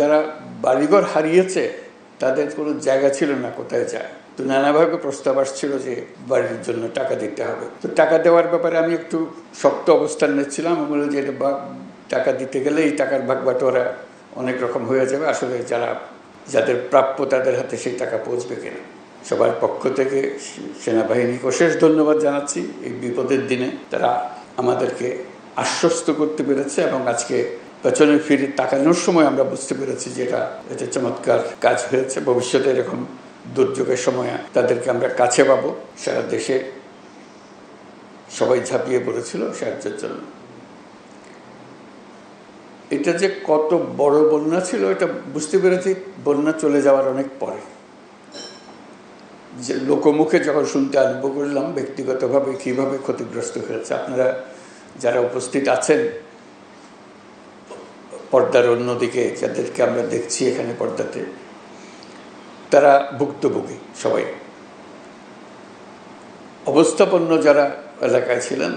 যারা বাড়িঘর হারিয়েছে তাদের কোনো জায়গা ছিল না কোথায় যায়, তো নানাভাবে প্রস্তাব আসছিল যে বাড়ির জন্য টাকা দিতে হবে। তো টাকা দেওয়ার ব্যাপারে আমি একটু শক্ত অবস্থান নিচ্ছিলাম। আমি বললাম যে এটা টাকা দিতে গেলে এই টাকার ভাগ বাটোয়ারা অনেক রকম হয়ে যাবে, আসলে যাদের প্রাপ্য তাদের হাতে সেই টাকা পৌঁছবে কিনা। সবার পক্ষ থেকে সেনাবাহিনীকে অশেষ ধন্যবাদ জানাচ্ছি। এই বিপদের দিনে তারা আমাদেরকে আশ্বস্ত করতে পেরেছে এবং আজকে পেছনে ফিরে তাকানোর সময় আমরা বুঝতে পেরেছি যে এটা চমৎকার কাজ হয়েছে। ভবিষ্যতে এরকম দুর্যোগের সময় তাদেরকে আমরা কাছে পাবো। সারা দেশে সবাই ঝাঁপিয়ে পড়েছিল সাহায্যের জন্য। এটা যে কত বড় বন্যা ছিল এটা বুঝতে পেরেছি বন্যা চলে যাওয়ার অনেক পরে। যে লোকমুখে যখন শুনতে আরম্ভ করলাম ব্যক্তিগতভাবে কীভাবে ক্ষতিগ্রস্ত হয়েছে, আপনারা যারা উপস্থিত আছেন পর্দার অন্যদিকে যাদেরকে আমরা দেখছি এখানে পর্দাতে, তারা ভুক্তভোগী। সবাই অবস্থাপন্ন যারা এলাকায় ছিলেন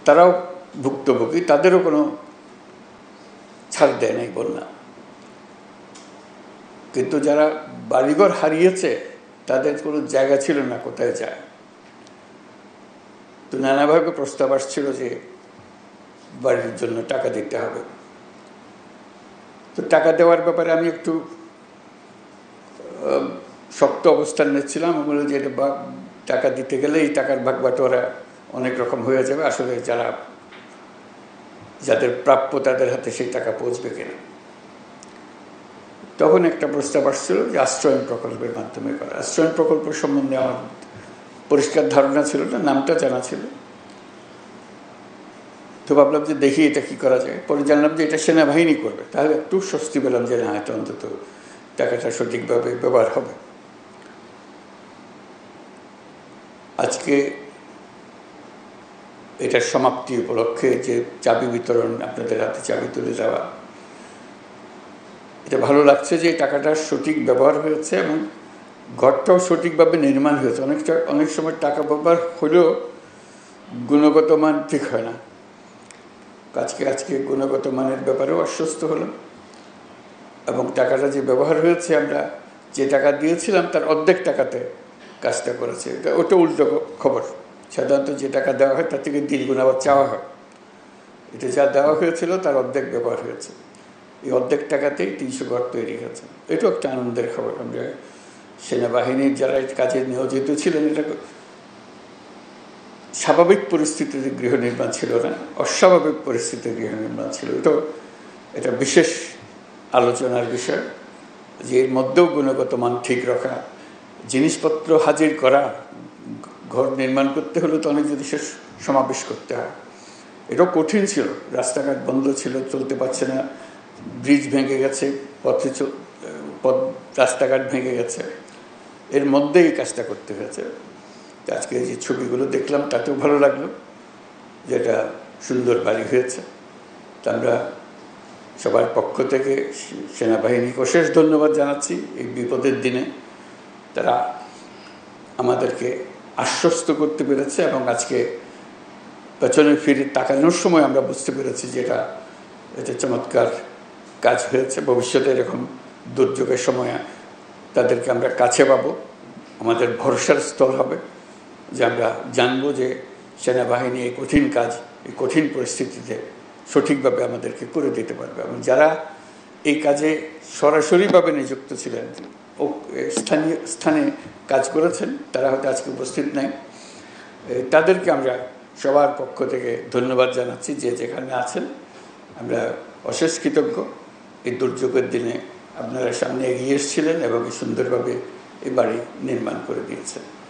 তারাও ভুক্তভোগী, তাদেরও কোনো ছাড় দেয় নাই বন্যা। কিন্তু যারা বাড়িঘর হারিয়েছে তাদের কোনো জায়গা ছিল না কোথায় যায়, তো নানাভাবে প্রস্তাব আসছিল যে বাড়ির জন্য টাকা দিতে হবে। তো টাকা দেওয়ার ব্যাপারে আমি একটু শক্ত অবস্থান নিচ্ছিলাম। আমি বললাম যে এটা টাকা দিতে গেলে এই টাকার ভাগ বাটোয়ারা অনেক রকম হয়ে যাবে, আসলে যাদের প্রাপ্য তাদের হাতে সেই টাকা পৌঁছবে কিনা। তখন একটা প্রস্তাব আসছিল যে আশ্রয়ণ প্রকল্পের মাধ্যমে করা। আশ্রয়ণ প্রকল্প সম্বন্ধে আমার পরিষ্কার ধারণা ছিল না, নামটা জানা ছিল। তো ভাবলাম যে দেখি এটা কি করা যায়। পরে জানলাম যে এটা সেনাবাহিনী করবে, তাহলে একটু স্বস্তি পেলাম যে না, এটা অন্তত টাকাটা সঠিকভাবে ব্যবহার হবে। আজকে এটার সমাপ্তি উপলক্ষে যে চাবি বিতরণ, আপনাদের হাতে চাবি তুলে দেওয়া, এটা ভালো লাগছে যে টাকাটার সঠিক ব্যবহার হয়েছে এবং ঘরটাও সঠিকভাবে নির্মাণ হয়েছে। অনেক সময় টাকা ব্যবহার হলেও গুণগত মান ঠিক হয় না। আজকে গুণগত মানের ব্যাপারেও আশ্বস্ত হলাম এবং টাকাটা যে ব্যবহার হয়েছে, আমরা যে টাকা দিয়েছিলাম তার অর্ধেক টাকাতে কাজটা করেছে। ওটা উল্টো খবর। সাধারণত যে টাকা দেওয়া হয় তার থেকে দ্বিগুণ আবার চাওয়া হয়। এটা যা দেওয়া হয়েছিল তার অর্ধেক ব্যবহার হয়েছে। এই অর্ধেক টাকাতেই 300 ঘর তৈরি হয়েছে। এটাও একটা আনন্দের খবর। আমরা সেনাবাহিনীর যারা এই কাজে নিয়োজিত ছিলেন, এটা স্বাভাবিক পরিস্থিতিতে গৃহ নির্মাণ ছিল না, অস্বাভাবিক পরিস্থিতিতে গৃহ নির্মাণ ছিল। এটা বিশেষ আলোচনার বিষয় যে এর মধ্যেও গুণগত মান ঠিক রাখা, জিনিসপত্র হাজির করা। ঘর নির্মাণ করতে হলে তো অনেক জিনিসের সমাবেশ করতে হয়। এটাও কঠিন ছিল। রাস্তাঘাট বন্ধ ছিল, চলতে পারছে না, ব্রিজ ভেঙে গেছে, রাস্তাঘাট ভেঙে গেছে, এর মধ্যেই কাজটা করতে হয়েছে। আজকে যে ছবিগুলো দেখলাম তাতেও ভালো লাগলো, যেটা সুন্দর বাড়ি হয়েছে। তা আমরা সবার পক্ষ থেকে সেনাবাহিনীকে অশেষ ধন্যবাদ জানাচ্ছি। এই বিপদের দিনে তারা আমাদেরকে আশ্বস্ত করতে পেরেছে এবং আজকে পেছনে ফিরে তাকানোর সময় আমরা বুঝতে পেরেছি যে এটা চমৎকার কাজ হয়েছে। ভবিষ্যতে এরকম দুর্যোগের সময় তাদেরকে আমরা কাছে পাবো। আমাদের ভরসার স্থল হবে যে আমরা জানবো যে সেনাবাহিনী এই কঠিন কাজ, এই কঠিন পরিস্থিতিতে সঠিকভাবে আমাদেরকে করে দিতে পারবে। এবং যারা এই কাজে সরাসরিভাবে নিযুক্ত ছিলেন, স্থানে কাজ করেছেন, তারা হয়তো আজকে উপস্থিত নাই, তাদেরকে আমরা সবার পক্ষ থেকে ধন্যবাদ জানাচ্ছি। যে যেখানে আছেন আমরা অশেষ কৃতজ্ঞ। এই দুর্যোগের দিনে আপনারা সামনে এগিয়ে এসেছিলেন এবং সুন্দরভাবে এই বাড়ি নির্মাণ করে দিয়েছেন।